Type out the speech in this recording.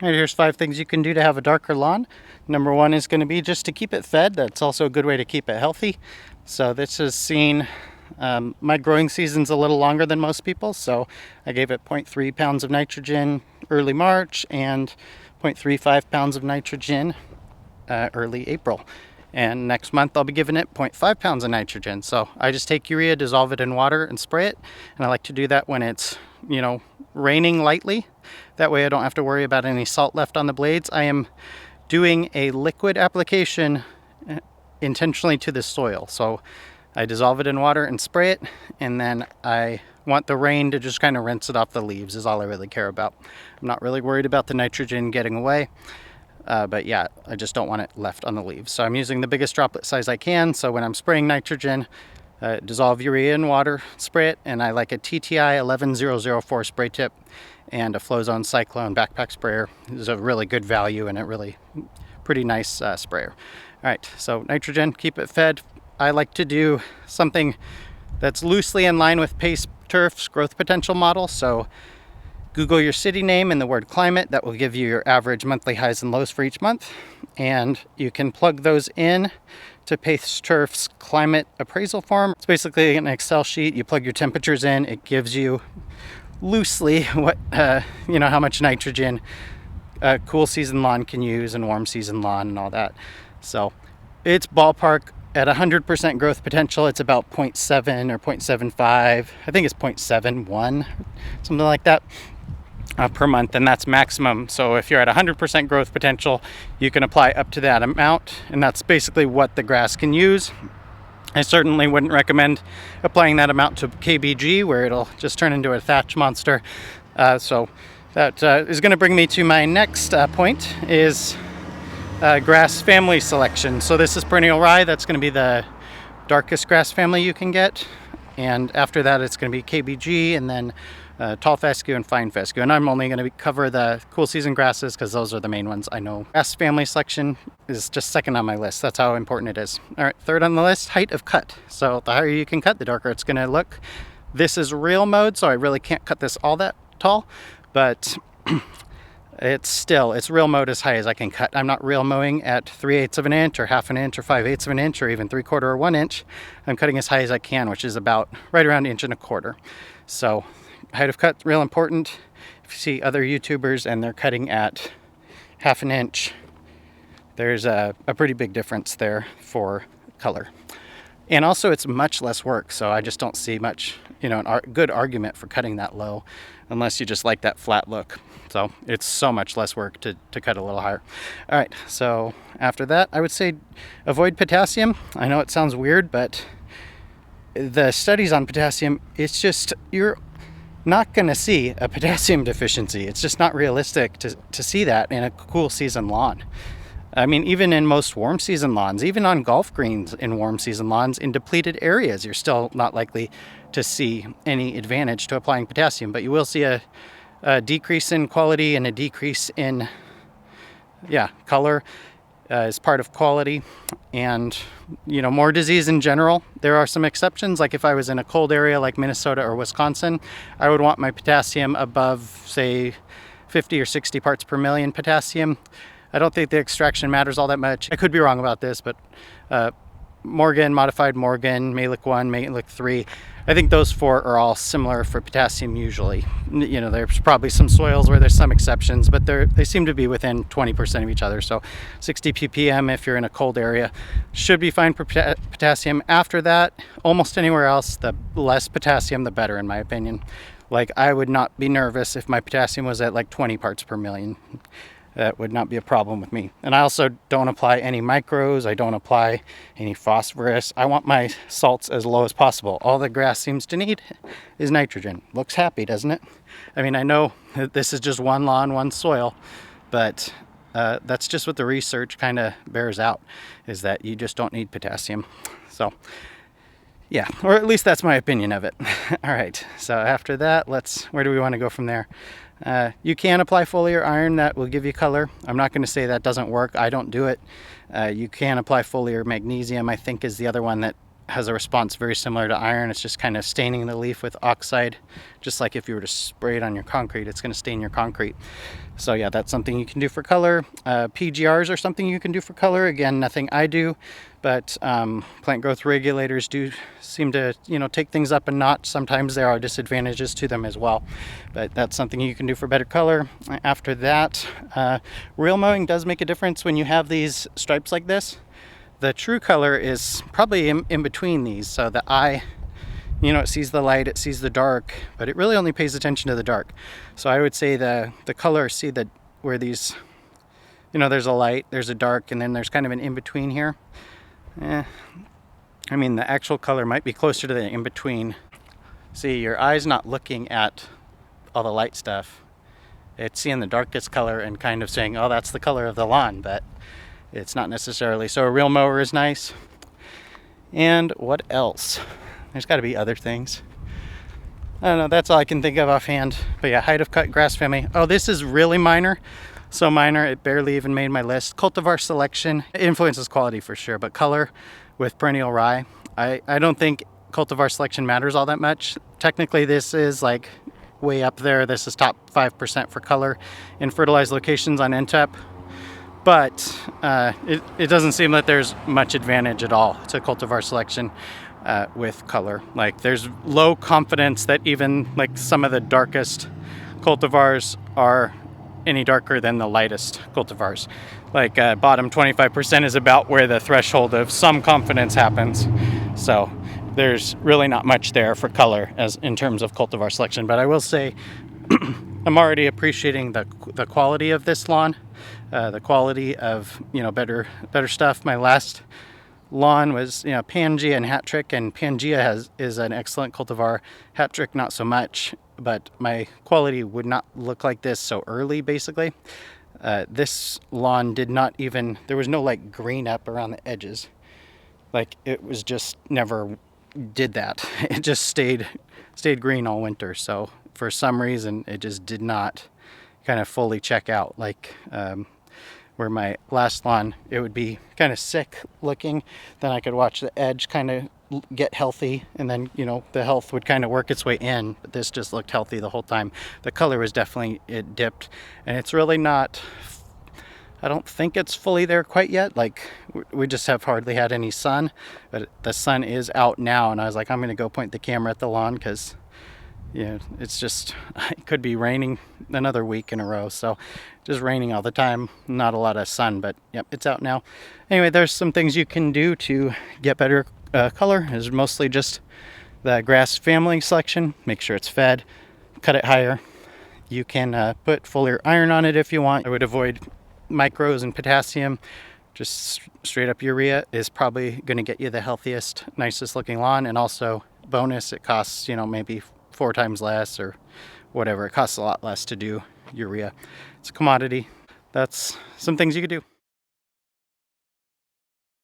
All right, here's 5 things you can do to have a darker lawn. Number 1 is going to be just to keep it fed. That's also a good way to keep it healthy. So this is seen, my growing season's a little longer than most people, so I gave it 0.3 pounds of nitrogen early March and 0.35 pounds of nitrogen early April. And next month I'll be giving it 0.5 pounds of nitrogen. So I just take urea, dissolve it in water, and spray it. And I like to do that when it's, raining lightly. That way I don't have to worry about any salt left on the blades. I am doing a liquid application intentionally to the soil. So I dissolve it in water and spray it, and then I want the rain to just kind of rinse it off the leaves is all I really care about. I'm not really worried about the nitrogen getting away. But yeah, I just don't want it left on the leaves. So I'm using the biggest droplet size I can. So when I'm spraying nitrogen, dissolve urea in water, spray it, and I like a TTI 11004 spray tip and a Flowzone Cyclone backpack sprayer. It's a really good value and a really pretty nice sprayer. All right, so nitrogen, keep it fed. I like to do something that's loosely in line with Pace Turf's growth potential model. So Google your city name and the word climate. That will give you your average monthly highs and lows for each month. And you can plug those in to Pace Turf's climate appraisal form. It's basically an Excel sheet. You plug your temperatures in. It gives you loosely what, how much nitrogen a cool season lawn can use and warm season lawn and all that. So it's ballpark at 100% growth potential. It's about 0.7 or 0.75. I think it's 0.71, something like that. Per month, and that's maximum. So if you're at 100% growth potential, you can apply up to that amount, and that's basically what the grass can use. I certainly wouldn't recommend applying that amount to KBG, where it'll just turn into a thatch monster. So that is going to bring me to my next point, is grass family selection. So this is perennial rye. That's going to be the darkest grass family you can get, and after that it's going to be KBG, and then tall fescue and fine fescue. And I'm only going to cover the cool season grasses because those are the main ones I know. Grass family selection is just second on my list. That's how important it is. All right, third on the list, height of cut. So the higher you can cut, the darker it's going to look. This is real mode, so I really can't cut this all that tall, but it's real mode as high as I can cut. I'm not real mowing at 3/8 of an inch or 1/2 inch or 5/8 of an inch or even 3/4 or 1 inch. I'm cutting as high as I can, which is about right around 1.25 inches. So height of cut, real important. If you see other YouTubers and they're cutting at 1/2 inch, there's a pretty big difference there for color. And also it's much less work, so I just don't see much, a good argument for cutting that low unless you just like that flat look. So it's so much less work to cut a little higher. All right, so after that, I would say avoid potassium. I know it sounds weird, but the studies on potassium, it's just, you're not going to see a potassium deficiency. It's just not realistic to see that in a cool season lawn. I mean, even in most warm season lawns, even on golf greens in warm season lawns, in depleted areas, you're still not likely to see any advantage to applying potassium, but you will see a decrease in quality and a decrease in color as part of quality, and more disease in general. There are some exceptions, like if I was in a cold area like Minnesota or Wisconsin, I would want my potassium above, say, 50 or 60 parts per million potassium. I don't think the extraction matters all that much. I could be wrong about this, but Morgan, modified Morgan, Malick 1, Malick 3, I think those 4 are all similar for potassium usually. There's probably some soils where there's some exceptions, but they seem to be within 20% of each other. So 60 ppm if you're in a cold area should be fine for potassium. After that, almost anywhere else, the less potassium, the better, in my opinion. Like, I would not be nervous if my potassium was at like 20 parts per million. That would not be a problem with me. And I also don't apply any micros. I don't apply any phosphorus. I want my salts as low as possible. All the grass seems to need is nitrogen. Looks happy, doesn't it? I mean, I know that this is just one lawn, one soil, but that's just what the research kind of bears out, is that you just don't need potassium. So yeah, or at least that's my opinion of it. All right, so after that, where do we want to go from there? You can apply foliar iron. That will give you color. I'm not going to say that doesn't work. I don't do it. You can apply foliar magnesium, I think, is the other one that has a response very similar to iron. It's just kind of staining the leaf with oxide, just like if you were to spray it on your concrete, it's going to stain your concrete. So yeah, that's something you can do for color. PGRs are something you can do for color. Again, nothing I do, but plant growth regulators do seem to, take things up a notch. Sometimes there are disadvantages to them as well, but that's something you can do for better color. After that, real mowing does make a difference when you have these stripes like this. The true color is probably in between these. So the eye, it sees the light, it sees the dark, but it really only pays attention to the dark. So I would say the color, see that where these, there's a light, there's a dark, and then there's kind of an in-between here. The actual color might be closer to the in-between. See, your eye's not looking at all the light stuff. It's seeing the darkest color and kind of saying, oh, that's the color of the lawn, but it's not necessarily. So a real mower is nice. And what else? There's got to be other things. I don't know, that's all I can think of offhand. But yeah, height of cut grass family. Oh, this is really minor. So minor, it barely even made my list. Cultivar selection influences quality for sure, but color with perennial rye. I don't think cultivar selection matters all that much. Technically, this is like way up there. This is top 5% for color in fertilized locations on NTEP. But it doesn't seem that there's much advantage at all to cultivar selection with color. Like, there's low confidence that even like some of the darkest cultivars are any darker than the lightest cultivars. Like bottom 25% is about where the threshold of some confidence happens. So there's really not much there for color as in terms of cultivar selection. But I will say I'm already appreciating the quality of this lawn. The quality of better stuff. My last lawn was Pangea and Hat Trick, and Pangea is an excellent cultivar. Hat Trick not so much, but my quality would not look like this so early. Basically, this lawn did not even, there was no like green up around the edges. Like, it was just never did that. It just stayed green all winter. So for some reason, it just did not kind of fully check out. Like where my last lawn, it would be kind of sick looking, then I could watch the edge kind of get healthy, and then the health would kind of work its way in. But this just looked healthy the whole time. The color was definitely, it dipped, and it's really not, I don't think it's fully there quite yet. Like, we just have hardly had any sun, but the sun is out now, and I was like, I'm gonna go point the camera at the lawn because it's just, it could be raining another week in a row. So just raining all the time, not a lot of sun, but yep, it's out now. Anyway, there's some things you can do to get better color. Is mostly just the grass family selection. Make sure it's fed, cut it higher. You can put foliar iron on it if you want. I would avoid micros and potassium. Just straight up urea is probably going to get you the healthiest, nicest looking lawn. And also bonus, it costs maybe 4 times less or whatever. It costs a lot less to do urea. It's a commodity. That's some things you could do.